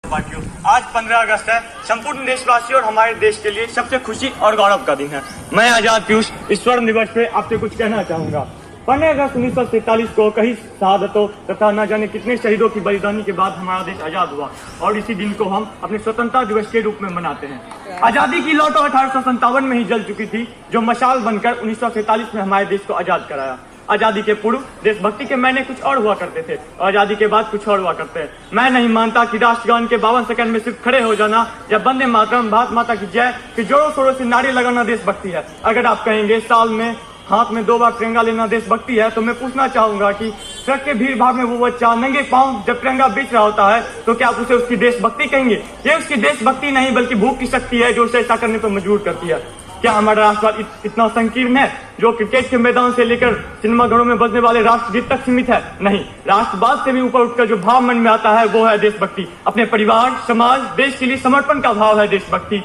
पार्टियों, आज 15 अगस्त है। संपूर्ण देशवासी और हमारे देश के लिए सबसे खुशी और गौरव का दिन है। मैं आजाद पीयूष इस स्वर्ण दिवस पे आपसे कुछ कहना चाहूंगा। 15 अगस्त 1947 को कई शहादतों तथा न जाने कितने शहीदों की बलिदानी के बाद हमारा देश आजाद हुआ और इसी दिन को हम अपने स्वतंत्रता दिवस के रूप में मनाते हैं। आजादी की लौ तो 1857 में ही जल चुकी थी, जो मशाल बनकर 1947 में हमारे देश को आजाद कराया। आजादी के पूर्व देशभक्ति के मायने कुछ और हुआ करते थे और आजादी के बाद कुछ और हुआ करते हैं। मैं नहीं मानता कि राष्ट्रगान के 52 सेकंड में सिर्फ खड़े हो जाना या वंदे मातरम, भारत माता की जय कि जोरों शोरों से नारे लगाना देशभक्ति है। अगर आप कहेंगे साल में हाथ में 2 बार तिरंगा लेना देशभक्ति है, तो मैं पूछना चाहूंगा कि सड़क के भीड़ भाड़ में वो बच्चा नंगे पांव जब तिरंगा बेच रहा होता है, तो क्या आप उसे उसकी देशभक्ति कहेंगे? ये उसकी देशभक्ति नहीं बल्कि भूख की शक्ति है जो उसे ऐसा करने पर मजबूर करती है। क्या हमारा राष्ट्रवाद इतना संकीर्ण है जो क्रिकेट के मैदान से लेकर सिनेमाघरों में बजने वाले राष्ट्रगीत तक सीमित है? नहीं, राष्ट्रवाद से भी ऊपर उठकर जो भाव मन में आता है वो है देशभक्ति। अपने परिवार, समाज, देश के लिए समर्पण का भाव है देशभक्ति।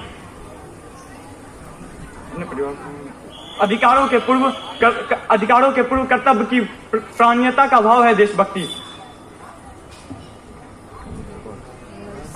अधिकारों के पूर्व कर्तव्य की प्राणीयता का भाव है देशभक्ति।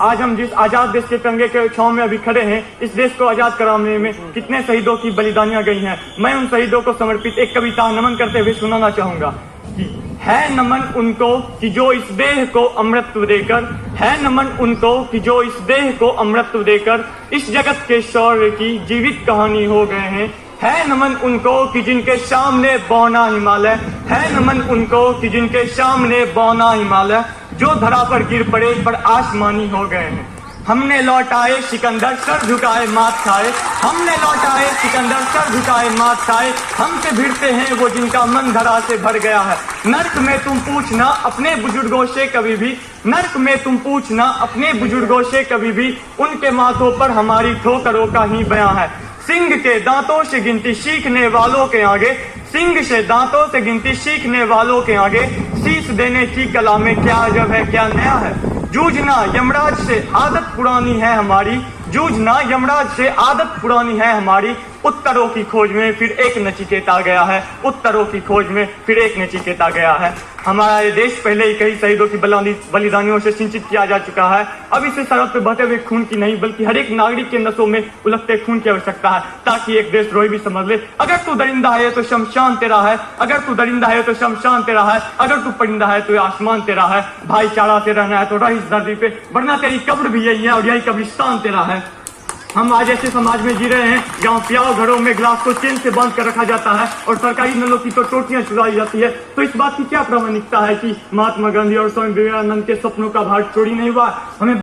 आज हम जिस आजाद देश के तिरंगे के छांव में अभी खड़े हैं, इस देश को आजाद कराने में कितने शहीदों की बलिदानियां गई हैं। मैं उन शहीदों को समर्पित एक कविता नमन करते हुए सुनाना चाहूंगा कि है नमन उनको कि जो इस देह को अमृतत्व देकर, है नमन उनको कि जो इस देह को अमृतत्व देकर इस जगत के शौर्य की जीवित कहानी हो गए हैं। है नमन उनको कि जिनके सामने बौना हिमालय, है नमन उनको कि जिनके सामने बौना हिमालय जो धरा पर गिर पड़े पर आसमानी हो गए हैं। हमने लौटाए सिकंदर सर झुकाए मात खाए, हमने लौटाए सिकंदर सर झुकाए मात खाए, हमसे भिड़ते हैं वो जिनका मन धरा से भर गया है। नर्क में तुम पूछना अपने बुजुर्गों से कभी भी, नर्क में तुम पूछना अपने बुजुर्गों से कभी भी, उनके माथों पर हमारी ठोकरों का ही बयां है। सिंह के दांतों से गिनती सीखने वालों के आगे, सिंह से दांतों से गिनती सीखने वालों के आगे शीश देने की कला में क्या अजब है, क्या नया है। जूझना यमराज से आदत पुरानी है हमारी, जूझना यमराज से आदत पुरानी है हमारी। उत्तरों की खोज में फिर एक नचिकेता गया है, उत्तरों की खोज में फिर एक नचिकेता गया है। हमारा ये देश पहले ही कई शहीदों की बलिदानियों से सिंचित किया जा चुका है। अब इसे सरहद पे बहते हुए खून की नहीं बल्कि हर एक नागरिक के नसों में उलगते खून की आवश्यकता है, ताकि एक देशद्रोही भी समझ ले अगर तू दरिंदा है तो शमशान तेरा है, अगर तू दरिंदा है तो शमशान तेरा है, अगर तू परिंदा है तो आसमान तेरा है। भाईचारा से रहना है तो रह इस धरती पे, वरना तेरी कब्र भी यही है और यही कब्रिस्तान तेरा है। हम आज ऐसे समाज में जी रहे हैं जहाँ प्याव घरों में गिलास को चेन से बांध कर रखा जाता है और सरकारी नलों की तो टोटियां चुराई जाती है। तो इस बात की क्या प्रामाणिकता है कि महात्मा गांधी और स्वामी विवेकानंद के सपनों का भार चोरी नहीं हुआ? हमें